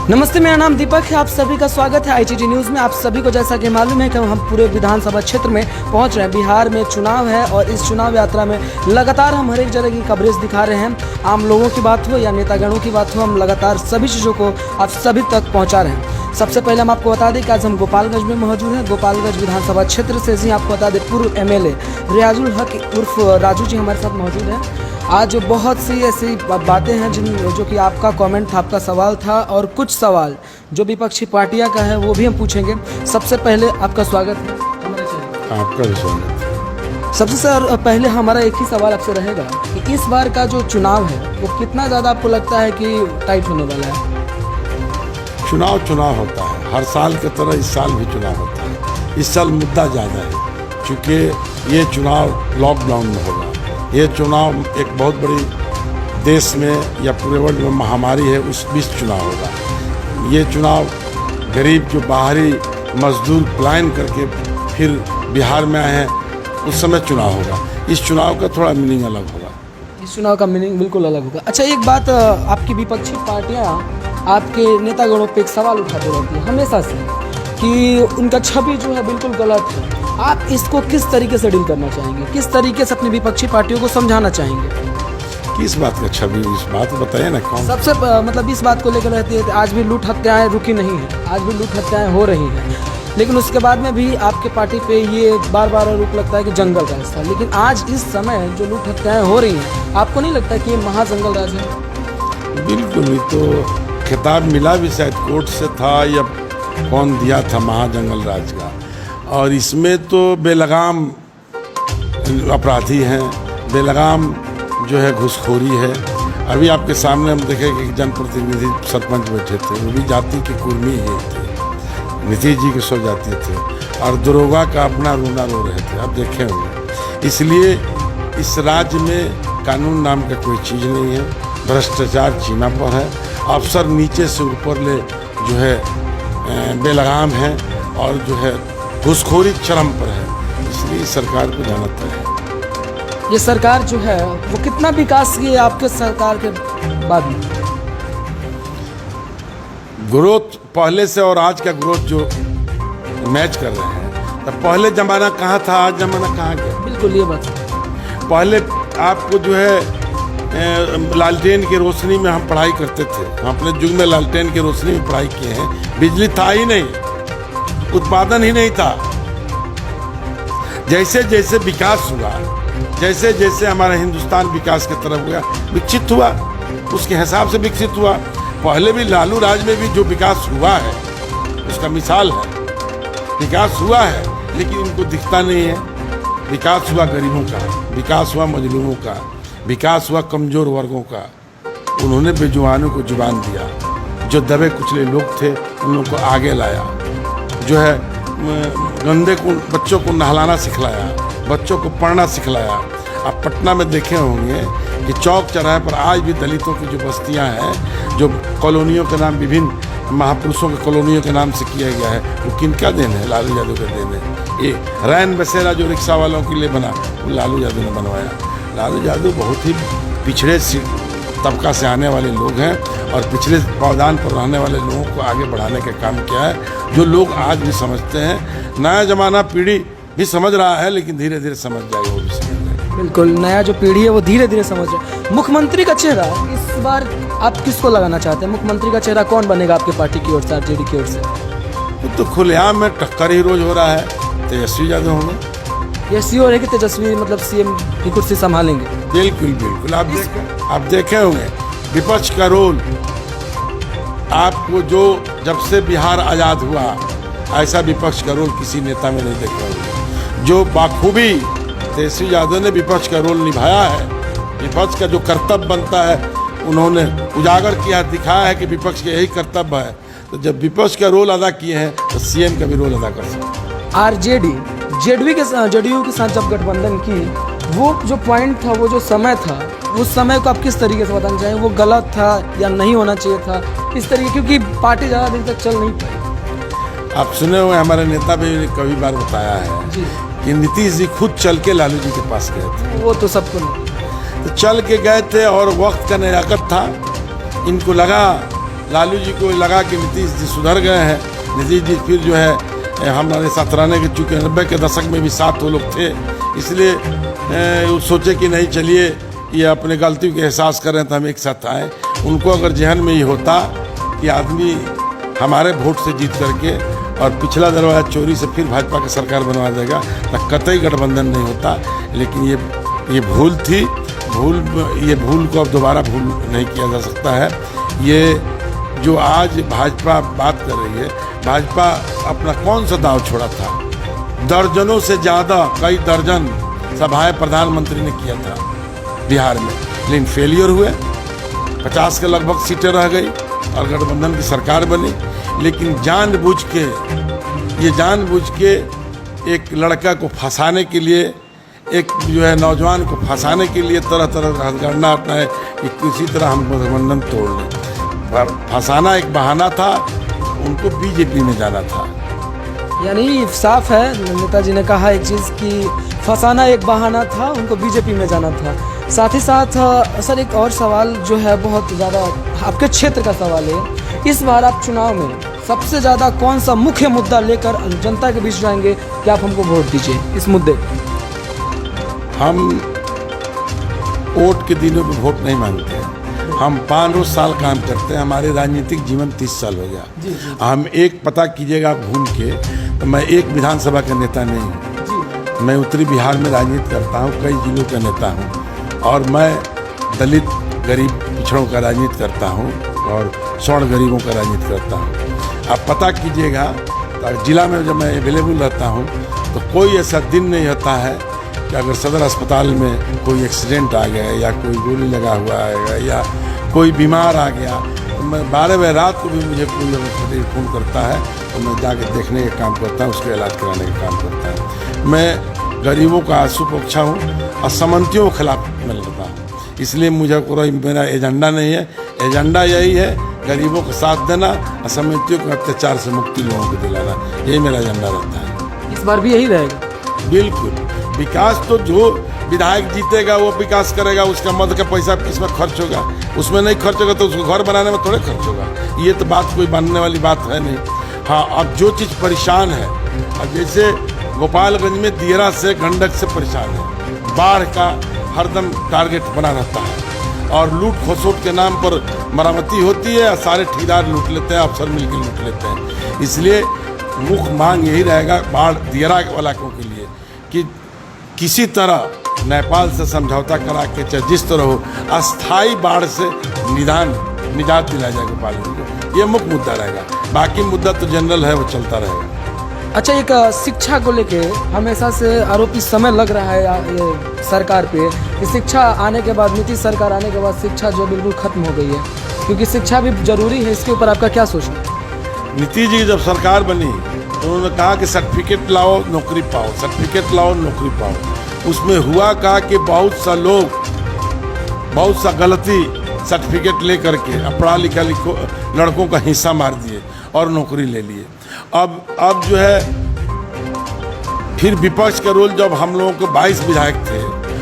नमस्ते, मेरा नाम दीपक है। आप सभी का स्वागत है आईटीटी न्यूज़ में। आप सभी को जैसा कि मालूम है कि हम पूरे विधानसभा क्षेत्र में पहुंच रहे हैं। बिहार में चुनाव है और इस चुनाव यात्रा में लगातार हम हर एक जगह की कवरेज दिखा रहे हैं। आम लोगों की बात हो या नेतागणों की बात हो, हम लगातार सभी चीज़ों को आप सभी तक पहुँचा रहे हैं। सबसे पहले हम आपको बता दें कि आज हम गोपालगंज में मौजूद हैं। गोपालगंज विधानसभा क्षेत्र से ही आपको बता दें पूर्व MLA रियाजुल हक उर्फ राजू जी हमारे साथ मौजूद हैं। आज बहुत सी ऐसी बातें हैं जो कि आपका कमेंट था, आपका सवाल था, और कुछ सवाल जो विपक्षी पार्टियां का है वो भी हम पूछेंगे। सबसे पहले आपका स्वागत है हमारे चैनल। आपका भी स्वागत। सबसे पहले हमारा एक ही सवाल आपसे रहेगा कि इस बार का जो चुनाव है वो कितना ज़्यादा आपको लगता है कि टाइट होने वाला है? चुनाव होता है, हर साल की तरह इस साल भी चुनाव होता है। इस साल मुद्दा ज़्यादा है क्योंकि ये चुनाव लॉकडाउन में होगा। ये चुनाव एक बहुत बड़ी देश में या पूरे वर्ल्ड में महामारी है, उस बीच चुनाव होगा। ये चुनाव गरीब जो बाहरी मजदूर पलायन करके फिर बिहार में आए हैं, उस समय चुनाव होगा। इस चुनाव का थोड़ा मीनिंग अलग होगा। इस चुनाव का मीनिंग बिल्कुल अलग होगा। अच्छा, एक बात, आपकी विपक्षी पार्टियां आपके नेतागणों पे एक सवाल उठाते रहती है हमेशा से कि उनका छवि जो है बिल्कुल गलत है। आप इसको किस तरीके से डील करना चाहेंगे? किस तरीके से अपनी विपक्षी पार्टियों को समझाना चाहेंगे? किस बात का छवि, इस बात बताइए ना। कौन सबसे मतलब इस बात को लेकर रहती है, आज भी लूट हत्याएं रुकी नहीं है, आज भी लूट हत्याएं हो रही हैं, लेकिन उसके बाद में भी आपके पार्टी पे ये बार बार आरोप लगता है कि जंगल राज था। लेकिन आज इस समय जो लूट हत्याएं हो रही हैं, आपको नहीं लगता कि ये महाजंगल राज है? बिल्कुल। ये तो खिताब मिला भी शायद कोर्ट से था या कौन दिया था महाजंगल राज का। और इसमें तो बेलगाम अपराधी हैं, बेलगाम जो है घुसखोरी है। अभी आपके सामने हम देखें कि जनप्रतिनिधि सरपंच बैठे थे, वो भी जाति के कुर्मी ही थे, नीतीश जी के सौ जाति थे, और दरोगा का अपना रोना रो रहे थे। अब देखे होंगे। इसलिए इस राज्य में कानून नाम का कोई चीज़ नहीं है। भ्रष्टाचार सीमा पर है। अफसर नीचे से ऊपर ले जो है बेलगाम है और जो है घुसखोरी चरम पर है। इसलिए सरकार को जानता है। ये सरकार जो है वो कितना विकास की है आपके सरकार के बाद में? ग्रोथ पहले से और आज का ग्रोथ जो मैच कर रहे हैं। तो पहले ज़माना कहाँ था, आज ज़माना कहाँ गया? बिल्कुल ये बात। पहले आपको जो है लालटेन की रोशनी में हम पढ़ाई करते थे। हम अपने युग में लालटेन की रोशनी में पढ़ाई किए हैं। बिजली था ही नहीं, उत्पादन ही नहीं था। जैसे जैसे विकास हुआ, जैसे जैसे हमारा हिंदुस्तान विकास की तरफ गया, विकसित हुआ, उसके हिसाब से विकसित हुआ। पहले भी लालू राज में भी जो विकास हुआ है उसका मिसाल है। विकास हुआ है लेकिन इनको दिखता नहीं है। विकास हुआ गरीबों का, विकास हुआ मजलूमों का, विकास हुआ कमज़ोर वर्गों का। उन्होंने बेजुबानों को जुबान दिया। जो दबे कुचले लोग थे उन लोगों को आगे लाया। जो है गंदे को बच्चों को नहलाना सिखलाया, बच्चों को पढ़ना सिखलाया। आप पटना में देखे होंगे कि चौक चौराहे पर आज भी दलितों की जो बस्तियां हैं, जो कॉलोनियों के नाम विभिन्न महापुरुषों के कॉलोनियों के नाम से किया गया है, वो किनका देन है? लालू यादव का देन है। ये रैन बसेरा जो रिक्शा वालों के लिए बना, वो लालू यादव ने बनवाया। लालू यादव बहुत ही पिछड़े तबका से आने वाले लोग हैं और पिछले पावदान पर रहने वाले लोगों को आगे बढ़ाने का काम किया है, जो लोग आज भी समझते हैं। नया जमाना पीढ़ी भी समझ रहा है, लेकिन धीरे धीरे समझ जाएगा, वो भी समझ जाएगा। बिल्कुल, नया जो पीढ़ी है वो धीरे धीरे समझ रहे हैं। मुख्यमंत्री का चेहरा इस बार आप किसको लगाना चाहते हैं? मुख्यमंत्री का चेहरा कौन बनेगा आपके पार्टी की ओर से, आरजेडी की ओर से? तो खुलेआम में टक्कर ही रोज हो रहा है। तेजस्वी यादव होंगे। ये श्योर है कि तेजस्वी मतलब CM की कुर्सी संभालेंगे? बिल्कुल बिल्कुल। आप देखे होंगे विपक्ष का रोल आपको, जो जब से बिहार आज़ाद हुआ ऐसा विपक्ष का रोल किसी नेता में नहीं देखा होगा। जो बाखूबी तेजस्वी यादव ने विपक्ष का रोल निभाया है, विपक्ष का जो कर्तव्य बनता है उन्होंने उजागर किया, दिखाया है कि विपक्ष का यही कर्तव्य है। तो जब विपक्ष का रोल अदा किए हैं तो CM का भी रोल अदा कर सकते हैं। आरजेडी जेडीयू के साथ जब गठबंधन की, वो जो पॉइंट था, वो जो समय था, उस समय को आप किस तरीके से बताना चाहेंगे? वो गलत था या नहीं होना चाहिए था? किस तरीके, क्योंकि पार्टी ज़्यादा दिन तक चल नहीं पाई। आप सुने हुए हमारे नेता भी ने कई बार बताया है जी कि नीतीश जी खुद चल के लालू जी के पास गए थे। वो तो सबको नहीं। तो चल के गए थे और वक्त का निराकत था। इनको लगा लालू जी को लगा कि नीतीश जी सुधर गए हैं, नीतीश जी फिर जो है हमारे साथ रहने के, चूँकि 90 के दशक में भी साथ वो लोग थे, इसलिए वो सोचे कि नहीं चलिए ये अपने गलती के एहसास कर रहे हैं तो हम एक साथ आए। उनको अगर जहन में ये होता कि आदमी हमारे वोट से जीत करके और पिछला दरवाजा चोरी से फिर भाजपा की सरकार बनवा देगा तो कतई गठबंधन नहीं होता। लेकिन ये भूल थी, ये भूल को अब दोबारा भूल नहीं किया जा सकता है। ये जो आज भाजपा बात कर रही है, भाजपा अपना कौन सा दाव छोड़ा था? दर्जनों से ज़्यादा, कई दर्जन सभाएं प्रधानमंत्री ने किया था बिहार में, लेकिन फेलियर हुए। 50 के लगभग सीटें रह गई और गठबंधन की सरकार बनी। लेकिन जानबूझ के एक लड़का को फंसाने के लिए, एक जो है नौजवान को फंसाने के लिए तरह तरह का हथकंडा अपनाए कि किसी तरह हम गठबंधन तोड़ लें। फंसाना एक बहाना था, उनको बीजेपी में जाना था। यानी साफ है, नेताजी ने कहा एक चीज़ कि फंसाना एक बहाना था, उनको बीजेपी में जाना था। साथ ही साथ सर एक और सवाल जो है बहुत ज़्यादा आपके क्षेत्र का सवाल है, इस बार आप चुनाव में सबसे ज़्यादा कौन सा मुख्य मुद्दा लेकर जनता के बीच जाएंगे कि आप हमको वोट दीजिए इस मुद्दे? हम वोट के दिनों में वोट नहीं मांगते हैं। हम 5 रोज साल काम करते हैं, हमारे राजनीतिक जीवन 30 साल हो गया। हम एक पता कीजिएगा घूम के, तो मैं एक विधानसभा का नेता नहीं हूँ। मैं उत्तरी बिहार में राजनीति करता हूँ, कई जिलों का नेता हूँ, और मैं दलित गरीब पिछड़ों का राजनीति करता हूँ और स्वर्ण गरीबों का राजनीति करता हूँ। आप पता कीजिएगा, जिला में जब मैं अवेलेबल रहता हूँ तो कोई ऐसा दिन नहीं होता है कि अगर सदर अस्पताल में कोई एक्सीडेंट आ गया या कोई गोली लगा हुआ है या कोई बीमार आ गया, तो मैं 12 बजे रात को भी मुझे कोई अगर फ़ोन करता है तो मैं जाके देखने का काम करता हूँ, उसका इलाज कराने का काम करता हूँ। मैं गरीबों का आंसू पोंछा हूँ और सामंतियों के खिलाफ मैं लड़ता हूँ। इसलिए मुझे कोई मेरा एजेंडा नहीं है, एजेंडा यही है गरीबों का साथ देना और सामंतियों के अत्याचार से मुक्ति लोगों को दिलाना, यही मेरा एजेंडा रहता है। इस बार भी यही रहेगा? बिल्कुल। विकास तो जो विधायक जीतेगा वो विकास करेगा, उसका मद का पैसा इसमें खर्च होगा, उसमें नहीं खर्च होगा तो उसको घर बनाने में थोड़े खर्च होगा। ये तो बात कोई बनने वाली बात है नहीं। हाँ, अब जो चीज़ परेशान है, अब जैसे गोपालगंज में दियरा से गंडक से परेशान है, बाढ़ का हरदम टारगेट बना रहता है और लूट खसोट के नाम पर मरामती होती है और सारे ठेकेदार लूट लेते हैं, अफसर मिलकर लूट लेते हैं। इसलिए मुख्य मांग यही रहेगा बाढ़ दियरा इलाकों के लिए कि किसी तरह नेपाल से समझौता करा के चाहे जिस तरह हो अस्थाई बाढ़ से निजात दिलाया जाए गोपालगंज को। ये मुख्य मुद्दा रहेगा, बाकी मुद्दा तो जनरल है, वो चलता रहेगा। अच्छा, एक शिक्षा को लेके हमेशा से आरोप इस समय लग रहा है ये सरकार पे कि शिक्षा आने के बाद, नीतीश सरकार आने के बाद शिक्षा जो बिल्कुल खत्म हो गई है, क्योंकि शिक्षा भी जरूरी है। इसके ऊपर आपका क्या सोचना है? नीतीश जी जब सरकार बनी तो उन्होंने कहा कि सर्टिफिकेट लाओ नौकरी पाओ, सर्टिफिकेट लाओ नौकरी पाओ। उसमें हुआ कहा कि बहुत सा लोग बहुत सा गलती सर्टिफिकेट ले करके पढ़ा लिखा लड़कों का हिस्सा मार दिए और नौकरी ले लिए। अब जो है फिर विपक्ष का रोल, जब हम लोगों को 22 विधायक थे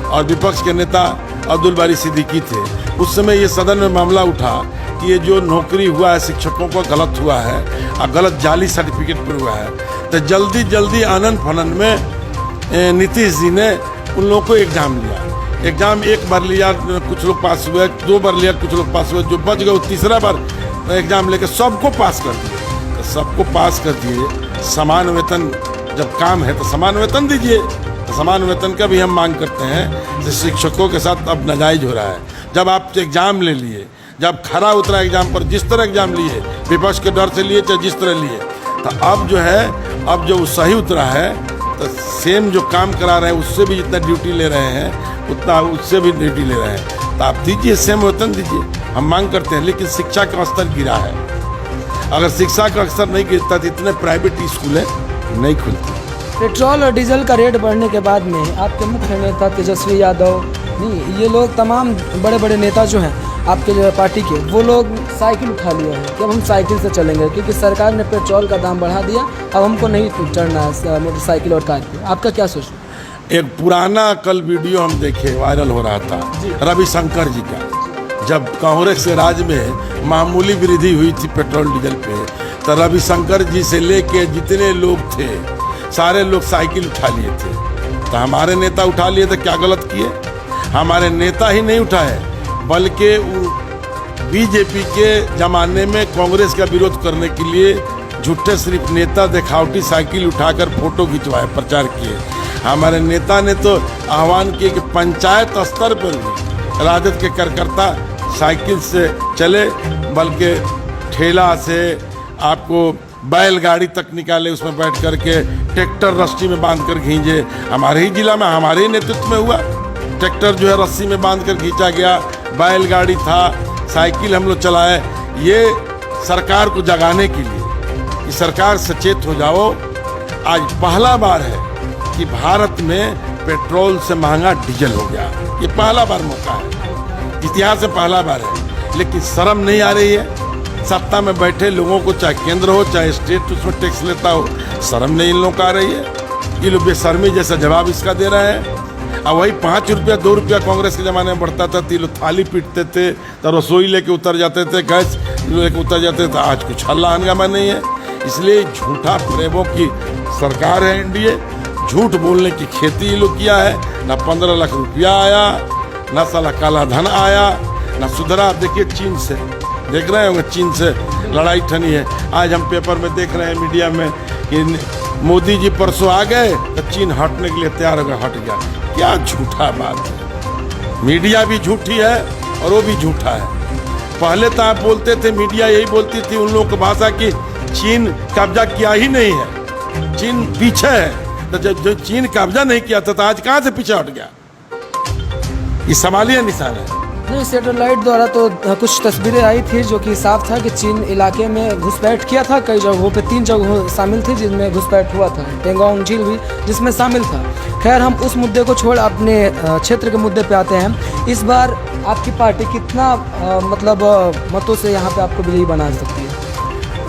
और विपक्ष के नेता अब्दुल बारी सिद्दीकी थे, उस समय ये सदन में मामला उठा कि ये जो नौकरी हुआ है शिक्षकों को गलत हुआ है और गलत जाली सर्टिफिकेट पर हुआ है। तो जल्दी आनन फनन में नीतीश जी ने उन लोगों को एग्जाम लिया। एग्जाम एक बार लिया, कुछ लोग पास हुए, 2 बार लिया, कुछ लोग पास हुए, जो बच गए तीसरा बार एग्जाम लेकर सबको पास कर दिए। तो सबको पास कर दिए। समान वेतन जब काम है तो समान वेतन दीजिए, तो समान वेतन का भी हम मांग करते हैं। शिक्षकों के साथ अब नाजायज हो रहा है। जब आप एग्जाम ले लिए, जब खरा उतरा एग्जाम पर, जिस तरह एग्जाम लिए विपक्ष के डर से लिए चाहे जिस तरह लिए, तो अब जो है, अब जो सही उतरा है तो सेम जो काम करा रहे हैं उससे भी जितना ड्यूटी ले रहे हैं उतना उससे भी ड्यूटी ले रहे हैं। तो आप दीजिए, सेम वेतन दीजिए, हम मांग करते हैं। लेकिन शिक्षा का स्तर गिरा है। अगर शिक्षा का स्तर नहीं गिरता तो इतने प्राइवेट स्कूलें नहीं खुलती। पेट्रोल और डीजल का रेट बढ़ने के बाद में आपके मुख्य नेता तेजस्वी यादव, नहीं ये लोग तमाम बड़े बड़े नेता जो हैं आपके जो पार्टी के, वो लोग साइकिल उठा लिए हैं कि अब हम साइकिल से चलेंगे, क्योंकि सरकार ने पेट्रोल का दाम बढ़ा दिया, अब हमको नहीं चढ़ना है मोटरसाइकिल और कार पे। आपका क्या सोचना? एक पुराना कल वीडियो हम देखे, वायरल हो रहा था रविशंकर जी का, जब कांग्रेस के राज में मामूली वृद्धि हुई थी पेट्रोल डीजल पे, तो रविशंकर जी से लेके जितने लोग थे सारे लोग साइकिल उठा लिए थे। तो हमारे नेता उठा लिए तो क्या गलत किए? हमारे नेता ही नहीं उठाए, बल्कि बीजेपी के जमाने में कांग्रेस का विरोध करने के लिए झूठे सिर्फ नेता दिखावटी साइकिल उठाकर फोटो खिंचवाए, प्रचार किए। हमारे नेता ने तो आह्वान किए कि पंचायत स्तर पर भी राजद के कार्यकर्ता साइकिल से चले, बल्कि ठेला से आपको बैलगाड़ी तक निकाले, उसमें बैठ करके ट्रैक्टर रस्सी में बांध कर खींचे। हमारे ही जिला में हमारे ही नेतृत्व में हुआ, ट्रैक्टर जो है रस्सी में बांध कर खींचा गया, बैलगाड़ी था, साइकिल हम लोग चलाए। ये सरकार को जगाने के लिए कि सरकार सचेत हो जाओ। आज पहला बार है कि भारत में पेट्रोल से महंगा डीजल हो गया, ये पहला बार मौका है, इतिहास में पहला बार है। लेकिन शर्म नहीं आ रही है सत्ता में बैठे लोगों को, चाहे केंद्र हो चाहे स्टेट उसमें टैक्स लेता हो, शर्म नहीं इन लोगों को आ रही है। ये लोग बेशर्मी जैसा जवाब इसका दे रहे हैं। अब वही 5 रुपया 2 रुपया कांग्रेस के ज़माने में बढ़ता था, तो ये लोग थाली पीटते थे, तो रसोई लेके उतर जाते थे, गैस लेके उतर जाते थे। आज कुछ हल्ला हंगामा नहीं है। इसलिए झूठा फरेबों की सरकार है एनडीए, झूठ बोलने की खेती ये लोग किया है। ना 15 लाख रुपया आया, ना साला काला धन आया, ना सुधरा। देखिए चीन से देख रहे होंगे, चीन से लड़ाई ठनी है। आज हम पेपर में देख रहे हैं, मीडिया में, कि मोदी जी परसों आ गए तो चीन हटने के लिए तैयार हो गया, हट गया। क्या झूठा बात है। मीडिया भी झूठी है और वो भी झूठा है। पहले तो आप बोलते थे, मीडिया यही बोलती थी उन लोगों की भाषा की, चीन कब्जा किया ही नहीं है, चीन पीछे है। तो जब चीन कब्जा नहीं किया था तो आज कहाँ से पीछे हट गया? ये सवालिया निशान है। नहीं, सैटेलाइट द्वारा तो कुछ तस्वीरें आई थी जो कि साफ था कि चीन इलाके में घुसपैठ किया था। कई जगहों पे 3 जगहों शामिल थी जिनमें घुसपैट हुआ था। पेंगोंग झील भी जिसमें शामिल था। खैर, हम उस मुद्दे को छोड़ अपने क्षेत्र के मुद्दे पे आते हैं। इस बार आपकी पार्टी कितना मतों से यहाँ पे आपको विजयी बना सकती है?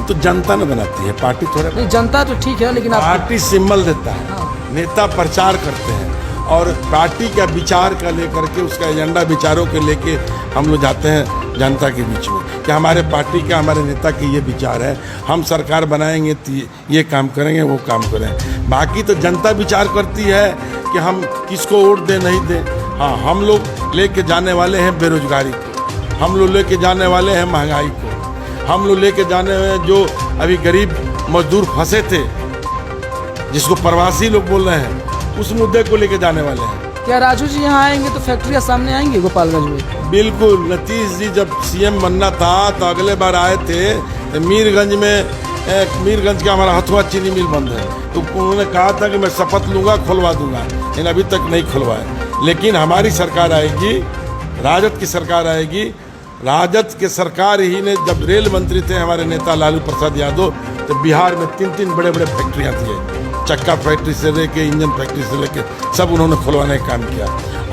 तो जनता ने बनाती है, पार्टी थोड़ा नहीं, जनता तो ठीक है, लेकिन पार्टी सिंबल देता है। नेता प्रचार करते हैं और पार्टी का विचार का लेकर के, उसका एजेंडा विचारों के लेके हम लोग जाते हैं जनता के बीच में कि हमारे पार्टी का, हमारे नेता के ये विचार है, हम सरकार बनाएंगे तो ये काम करेंगे, वो काम करें। बाकी तो जनता विचार करती है कि हम किसको वोट दें नहीं दें। हाँ, हम लोग लेके जाने वाले हैं बेरोजगारी को, हम लोग लेके जाने वाले हैं महंगाई को, हम लोग लेके जाने वाले हैं जो अभी गरीब मजदूर फंसे थे, जिसको प्रवासी लोग बोल रहे हैं, उस मुद्दे को लेके जाने वाले हैं। क्या राजू जी यहाँ आएंगे तो फैक्ट्रियाँ सामने आएंगी गोपालगंज में? बिल्कुल। नीतीश जी जब सीएम बनना था तो अगले बार आए थे तो मीरगंज का हमारा हथुआ चीनी मिल बंद है, तो उन्होंने कहा था कि मैं शपथ लूँगा, खुलवा दूंगा, लेकिन अभी तक नहीं खुलवाए। लेकिन हमारी सरकार आएगी, राजद की सरकार आएगी। राजद के सरकार ही ने, जब रेल मंत्री थे हमारे नेता लालू प्रसाद यादव, तो बिहार में 3 बड़े बड़े फैक्ट्रियाँ थी, चक्का फैक्ट्री से लेके इंजन फैक्ट्री से लेके सब उन्होंने खुलवाने का काम किया।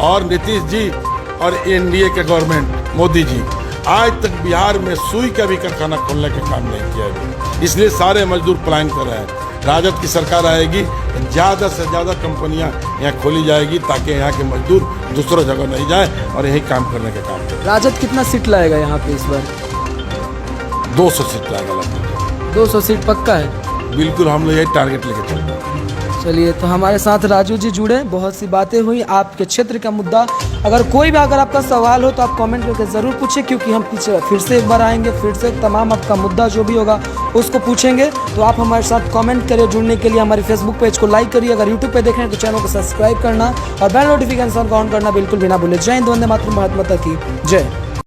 और नीतीश जी और एनडीए के गवर्नमेंट मोदी जी आज तक बिहार में सुई का भी कारखाना खोलने का काम नहीं किया है। इसलिए सारे मजदूर पलायन कर रहे हैं। राजद की सरकार आएगी, ज़्यादा से ज़्यादा कंपनियां यहाँ खोली जाएगी ताकि यहाँ के मजदूर दूसरा जगह नहीं जाए और यही काम करने का काम करें। राजद कितना सीट लाएगा यहाँ पे इस बार? 200 सीट लाएगा लगभग। 200 सीट पक्का है? बिल्कुल, हम लोग यही टारगेट लेके चल रहे हैं। चलिए, तो हमारे साथ राजू जी जुड़े, बहुत सी बातें हुई आपके क्षेत्र का मुद्दा। अगर आपका सवाल हो तो आप कमेंट करके ज़रूर पूछें, क्योंकि हम पीछे फिर से एक बार आएंगे, फिर से तमाम आपका मुद्दा जो भी होगा उसको पूछेंगे। तो आप हमारे साथ कमेंट करिए। जुड़ने के लिए हमारे फेसबुक पेज को लाइक करिए, अगर यूट्यूब पे देख रहे हैं तो चैनल को सब्सक्राइब करना और बेल नोटिफिकेशन को ऑन करना बिल्कुल भी ना भूलें। जय हिंद, वंदे मातरम, भारत माता की जय।